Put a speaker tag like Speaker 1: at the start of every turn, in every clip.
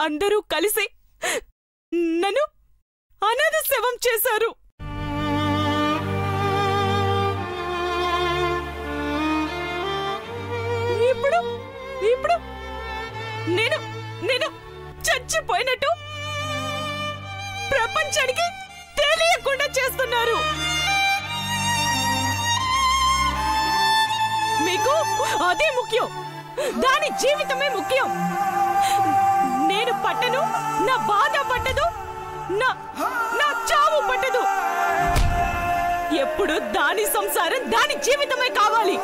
Speaker 1: అందరూ కలిసి నన్ను అనాథ శవం చేశారు. ఇప్పుడు ఇప్పుడు నేను నేను చచ్చిపోయినట్టు ప్రపంచానికి తెలియకుండా చేస్తున్నారు. మీకు అదే ముఖ్యం, దాని జీవితమే ముఖ్యం. నేను పట్టను, నా బాధ పట్టదు, నా చావు పట్టదు. ఎప్పుడు దాని సంసారం, దాని జీవితమే కావాలి.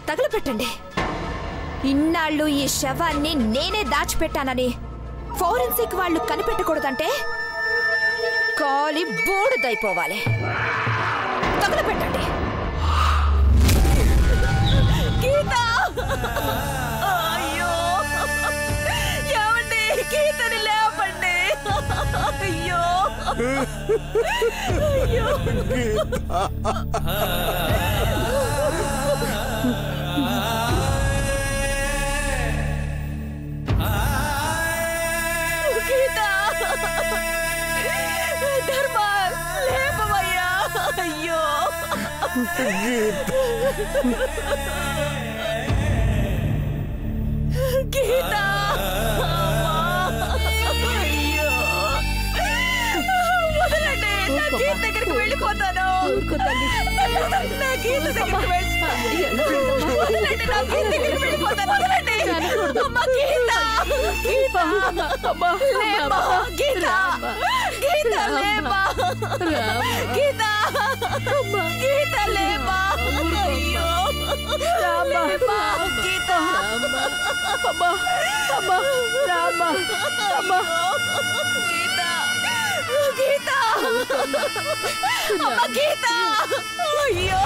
Speaker 2: తగలపెట్టండి. ఇన్నాళ్ళు ఈ శవాన్ని నేనే దాచిపెట్టానని ఫోరెన్సిక్ వాళ్ళు కనిపెట్టకూడదంటే కాలి బూడిదైపోవాలి. తగలపెట్టండి.
Speaker 1: గీత, అయ్యో ఏమండి, గీతని లేపండి. అయ్యో అయ్యో ధర్మా, లేపవయ్యా. అయ్యో గీత, అయ్యో వదలండి, నా గీత దగ్గరికి వెళ్ళిపోతాను. నా గీత దగ్గరికి వదలండి, నా గీత దగ్గరికి వెళ్ళిపోతాను. వదలండి అమ్మ. గీత, గీత, లేమ్మా. గీత, గీత లేమ్మా. గీత, గీత లేమ్మా. అయ్యో లేమ్మా. గీత, గీత, గీత, అమ్మ గీత. అయ్యో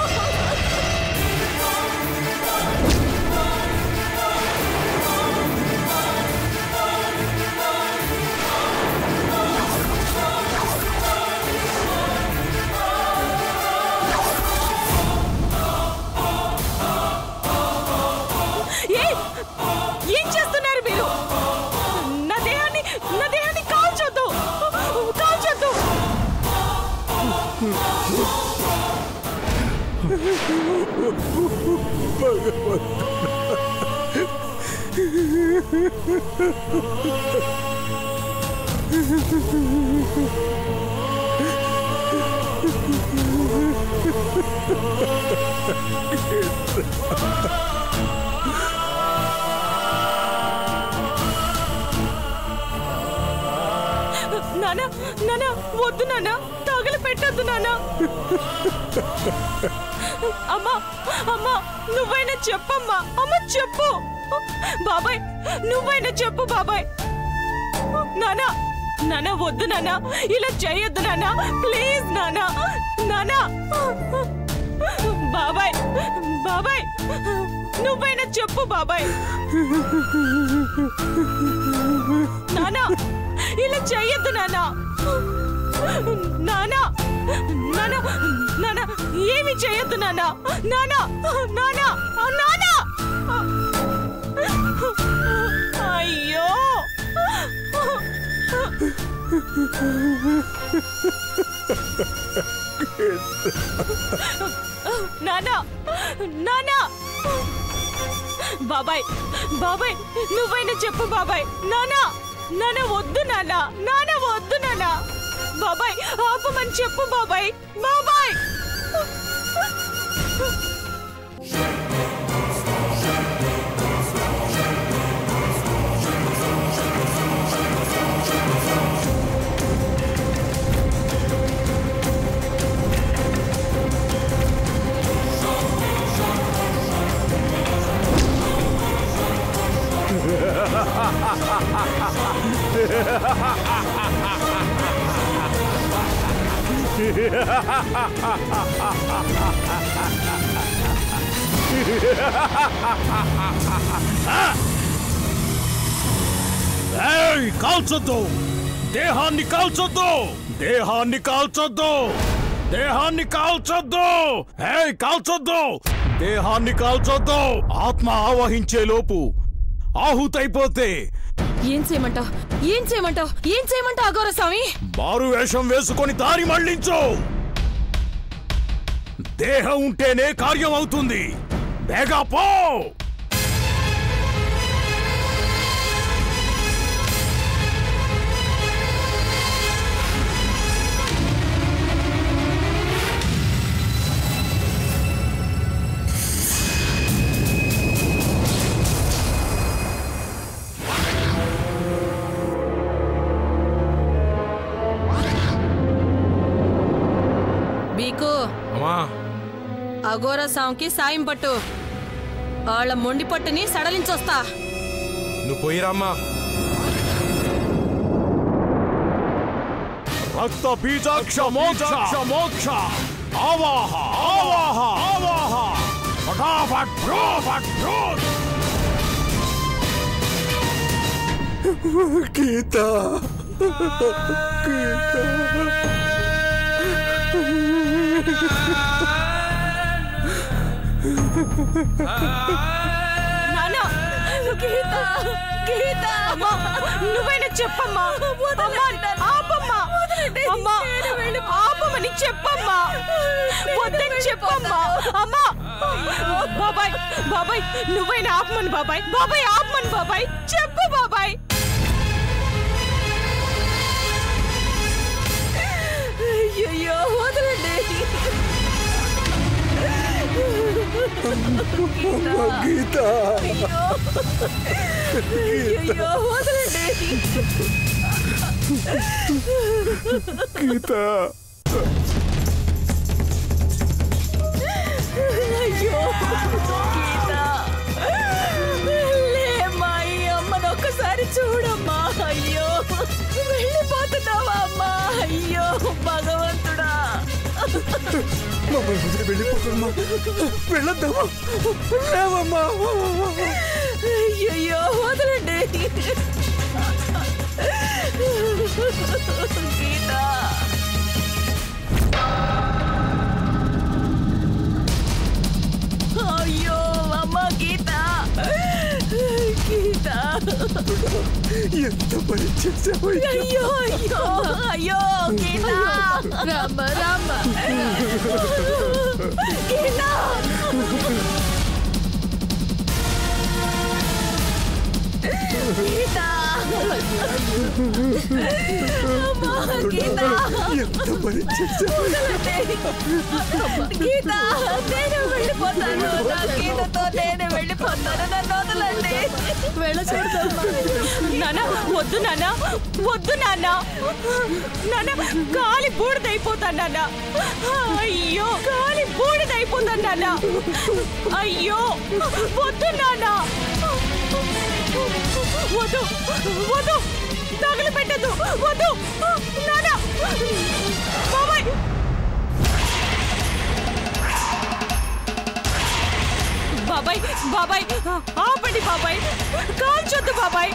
Speaker 1: ఏం చేస్తున్నారు మీరు? నా దేహాన్ని కాల్చొద్దు, కాల్చొద్దు. నానా, నానా వద్దు నానా, తగలు పెట్టద్దు నానా. అమ్మా, అమ్మా నువ్వైనా చెప్పమ్మా. అమ్మ చెప్పు. బాబాయ్ నువ్వైనా చెప్పు బాబాయ్. నానా, నానా వద్దు నానా, ఇలా చేయొద్దు నానా, ప్లీజ్ నానా. నానా, బాబాయ్, బాబాయ్ నువ్వైనా చెప్పు బాబాయ్. నానా ఇలా చెయ్యొద్దు నానా. నానా, నానా, నానా ఏమి చెయ్యొద్దు నానా. నానా, నానా, నానా. అయ్యో నానా నానా బాబాయ్ బాబాయ్ నువ్వైనా చెప్పు బాబాయ్ నానా నానా వద్దు నానా నానా వద్దు నానా బాబాయ్ ఆపమని చెప్పు బాబాయ్ బాబాయ్
Speaker 3: కాల్చొద్దు దేహాన్ని కాల్చొద్దు దేహాన్ని కాల్చొద్దు దేహాన్ని కాల్చొద్దు కాల్చొద్దు దేహాన్ని కాల్చొద్దు ఆత్మ ఆవహించే లోపు ఆహుతైపోతే
Speaker 1: ఏం చేయమంటావు ఏం చేయమంటావు ఏం చేయమంటావు అఘోర స్వామి
Speaker 3: మారు వేషం వేసుకొని దారి మళ్లించు దేహం ఉంటేనే కార్యం అవుతుంది బేగా పో
Speaker 1: అఘోర స్వామికి సాయం పట్టు వాళ్ళ మొండి పట్టుని సడలించొస్తా
Speaker 4: నువ్వు పోయిరామ్మా
Speaker 3: రక్త బీజాక్ష మోక్ష మోక్ష ఆవాహ ఆవాహ ఆవాహ ఫటాఫట్ ఫటాఫట్ గీత
Speaker 1: నానా గీత గీత అమ్మా నువ్వైనా చెప్పమ్మా ఆపమ్మా అమ్మా ఆపమని చెప్పమ్మా వద్దని చెప్పమ్మా అమ్మా బాబాయ్ బాబాయ్ నువ్వైనా ఆపమని బాబాయ్ బాబాయ్ ఆపమని బాబాయ్ చెప్పు బాబాయ్ అయ్యో వదలండి
Speaker 3: గీత
Speaker 1: అయ్యో వదలండి
Speaker 3: గీత
Speaker 1: అయ్యో గీత లేమ్మా ఈ అమ్మను ఒక్కసారి చూడమ్మా అయ్యో వెళ్ళిపోతున్నావా అమ్మా అయ్యో భగవంతుడా
Speaker 3: మమ్మల్ని వదిలి వెళ్ళిపోకమ్మా వెళ్ళొద్దామా లేవమ్మా
Speaker 1: అయ్యో వదలండి గీత అయ్యో అమ్మ గీత గీత
Speaker 3: ఎంత పని చేసావు
Speaker 1: అయ్యో అయ్యో అయ్యో గీత రామ రామ గీత గీత గీత
Speaker 3: ఎంత పని చేసావు
Speaker 1: గీత నేను వెళ్ళిపోతాను నా గీతతో నేను వెళ్ళిపోతాను నన్ను వదలండి నాన్న వద్దు నాన్న వద్దు నాన్న నాన్న గాలి బూడిదైపోతాను నాన్న అయ్యో గాలి బూడిదైపోతాను నాన్న అయ్యో వద్దు నాన్న వద్దు వద్దు తగిలి పెట్టద్దు వద్దు నాన్న బాబాయ్ బాబాయ్ బాబాయ్ ఆపండి బాబాయ్ కాల్చొద్దు బాబాయ్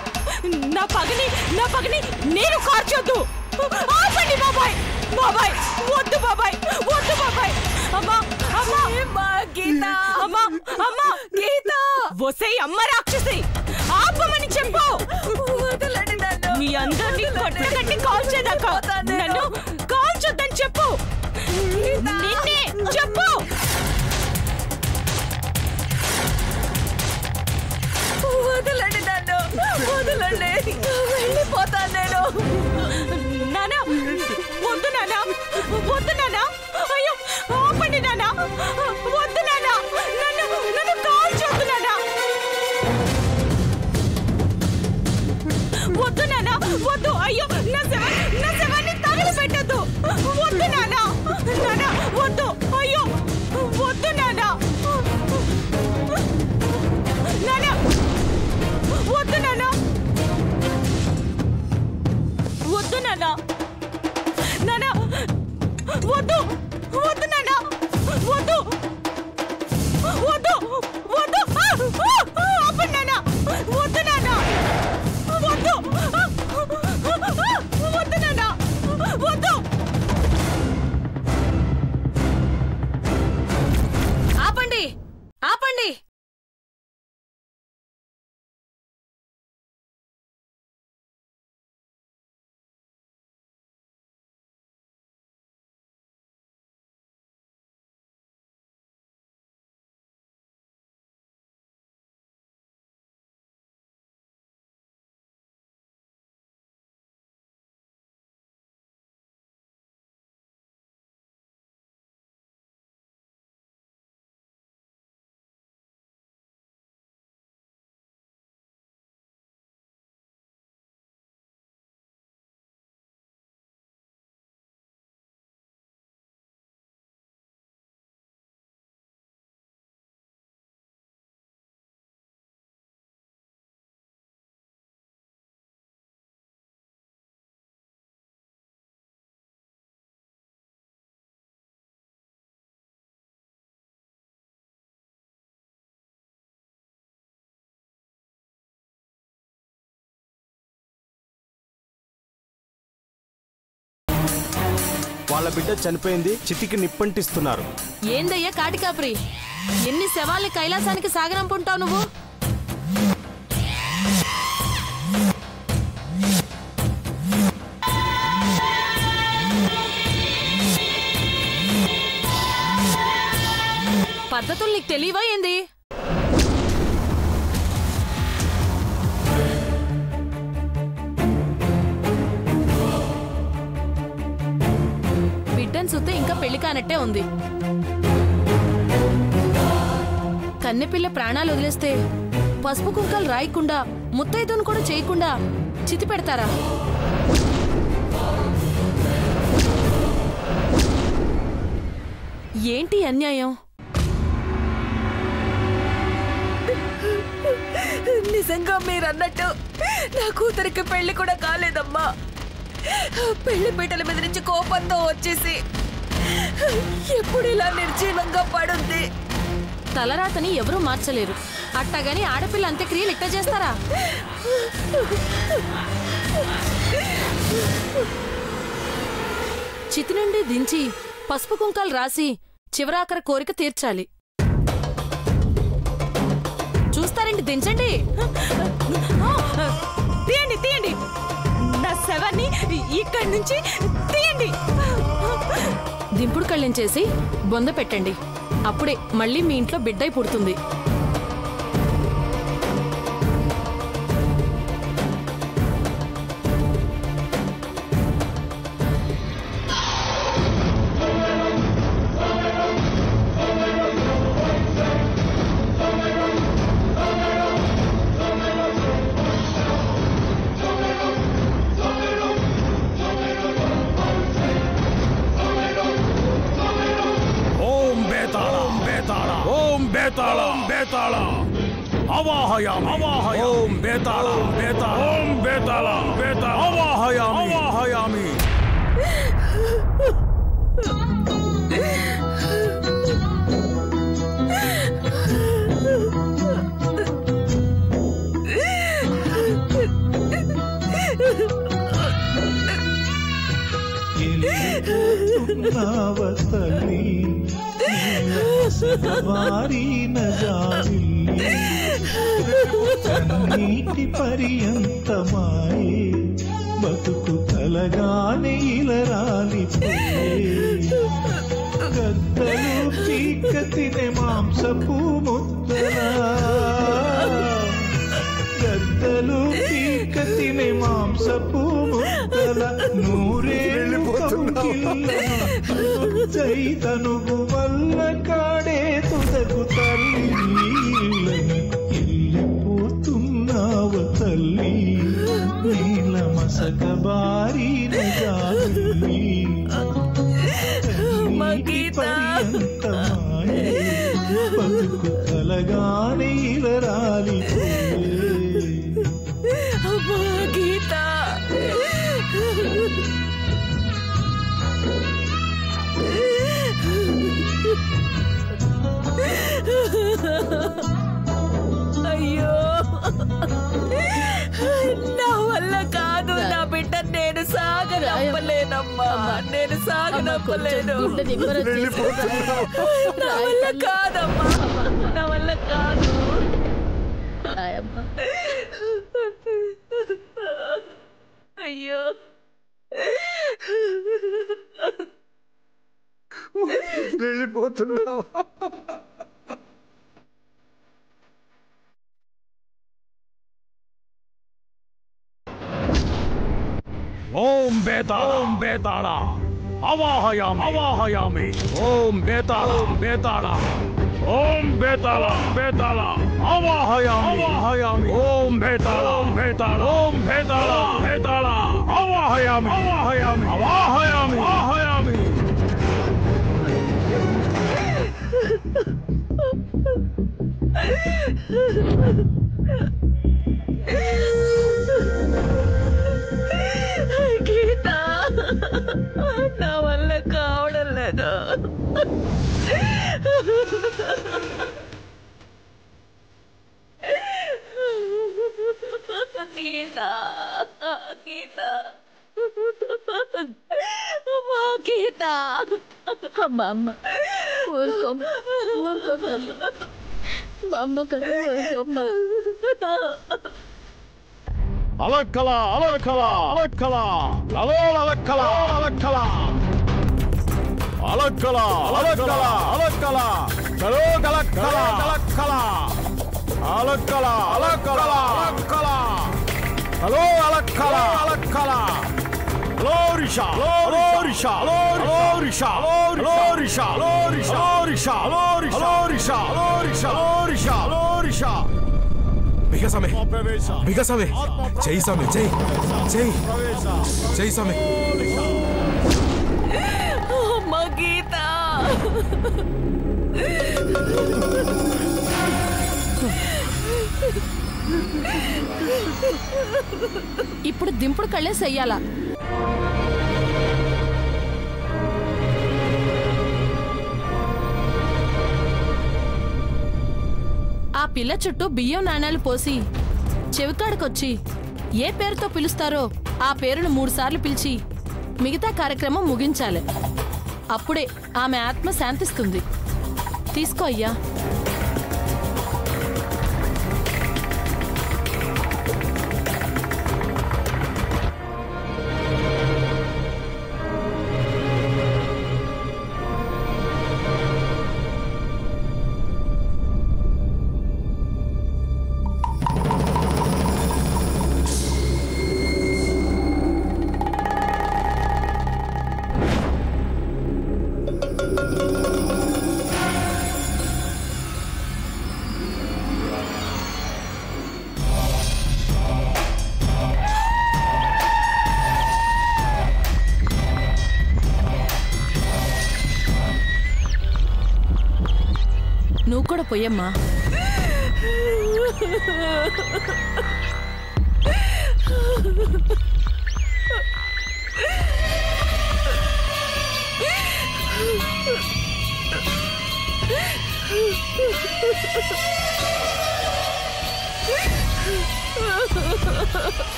Speaker 1: నా పగని నేను కార్చొద్దు ఆపండి బాబాయ్ బాబాయ్ వద్దు బాబాయ్ వద్దు బాబాయ్ అమ్మా అమ్మా గీత అమ్మా అమ్మా గీత వసే అమ్మ రాక్షసి ఆపమని చెప్పు వదలండి నన్ను మీ అందరినీ కొట్టగట్టి కాల్చేదాకా నన్ను కాల్చొద్దని చెప్పు
Speaker 5: వాళ్ళ బిడ్డ చనిపోయింది, చితికి నిప్పంటిస్తున్నారు.
Speaker 1: ఏందయ్యా కాటికాపురి, ఎన్ని శవాల్ని కైలాసానికి సాగనంపుంటావు నువ్వు? పద్ధతులు నీకు తెలియవా ఏంది? బిడ్డను సుత్తే ఇంకా పెళ్లి కానట్టే ఉంది. కన్నెపిల్ల ప్రాణాలు వదిలేస్తే పసుపు కుంకాలు రాయకుండా, ముత్తైదును కూడా చేయకుండా చితి పెడతారా? ఏంటి అన్యాయం?
Speaker 2: నిజంగా మీరన్నట్టు నా కూతురికి పెళ్లి కూడా కాలేదమ్మా. పెళ్లి పీటల మీద నుంచి కోపంతో వచ్చేసి ఎప్పుడు ఇలా నిర్జీవంగా పడుంది.
Speaker 1: తలరాతని ఎవరూ మార్చలేరు, అట్టగాని ఆడపిల్ల అంత్యక్రియలు ఇట్ట చేస్తారా? చితి నుండి దించి పసుపు కుంకాలు రాసి చివరాఖరి కోరిక తీర్చాలి. చూస్తారండి, దించండి. తీయండి తీయండి, నా శవాన్ని ఇక్కడి నుంచి తీయండి. దింపుడు కళ్ళించేసి బొంద పెట్టండి. అప్పుడే మళ్ళీ మీ ఇంట్లో బిడ్డై పుడుతుంది.
Speaker 3: అవాహయామి అవాహయామి ఓం బేతాళ బేతాళ ఓం బేతాళ బేతాళ అవాహయామి అవాహయామి.
Speaker 6: నీటి పర్యంతమాయే బతుకు కలగానే ఇలరాలిపోయే. గద్దలు పీక తినే మాంసపు ముద్దలా, గద్దలు పీక తినే మాంసపు ముద్దల నూరేళ్ళు చైతనుగు వల్ల కాడే తుదకు తల్లి. వెళ్ళిపోతున్నావ తల్లి, నీల మసక బారిన జాలి పర్యంతమాయే బతుకు కలగానే ఇలరాలిపోయే.
Speaker 2: గీత అయ్యో, నా వల్ల కాదు. నా బిడ్డ నేను సాగనప్పలేనమ్మా, నేను సాగనప్పలేను. నా వల్ల కాదమ్మా, నా వల్ల కాదు. అయ్యో,
Speaker 3: వెళ్ళిపోతున్నావు. ఓం బేతాళ ఓం బేతాళ అవాహయామి అవాహయామి ఓం బేతాళ బేతాళ ఓం బేతాళ బేతాళ అవాహయామి అవాహయామి ఓం బేతాళ బేతాళ ఓం బేతాళ బేతాళ అవాహయామి అవాహయామి అవాహయామి అవాహయామి.
Speaker 2: గీత, నా వల్ల కావడం లేదు. గీత, గీత, అమ్మా గీత అమ్మా అమ్మ
Speaker 3: అలక్కల అలక్కల అలక్కల అలో అలక్కల అలక్కల అలక్కల అలక్కల అలక్కల చలో కలక్కల కలక్కల అలక్కల అలక్కల అలక్కల హలో అలక్కల అలక్కల లోరిషా లోరిషా లోరిషా లోరిషా లోరిషా లోరిషా లోరిషా లోరిషా లోరిషా లోరిషా
Speaker 4: బిగ సమే బిగ సమే జై సమే జై జై జై సమే
Speaker 2: అమ్మ గీత
Speaker 1: ఇప్పుడు దింపుడు కళ్ళే చెయ్యాలా? ఆ పిల్ల చుట్టూ బియ్యం నాణాలు పోసి చెవికాడకొచ్చి ఏ పేరుతో పిలుస్తారో ఆ పేరును 3 సార్లు పిలిచి మిగతా కార్యక్రమం ముగించాలి. అప్పుడే ఆమె ఆత్మ శాంతిస్తుంది. తీసుకో అయ్యా. నువ్వు కూడా పోయమ్మా.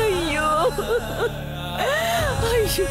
Speaker 2: అయ్యో అయ్యో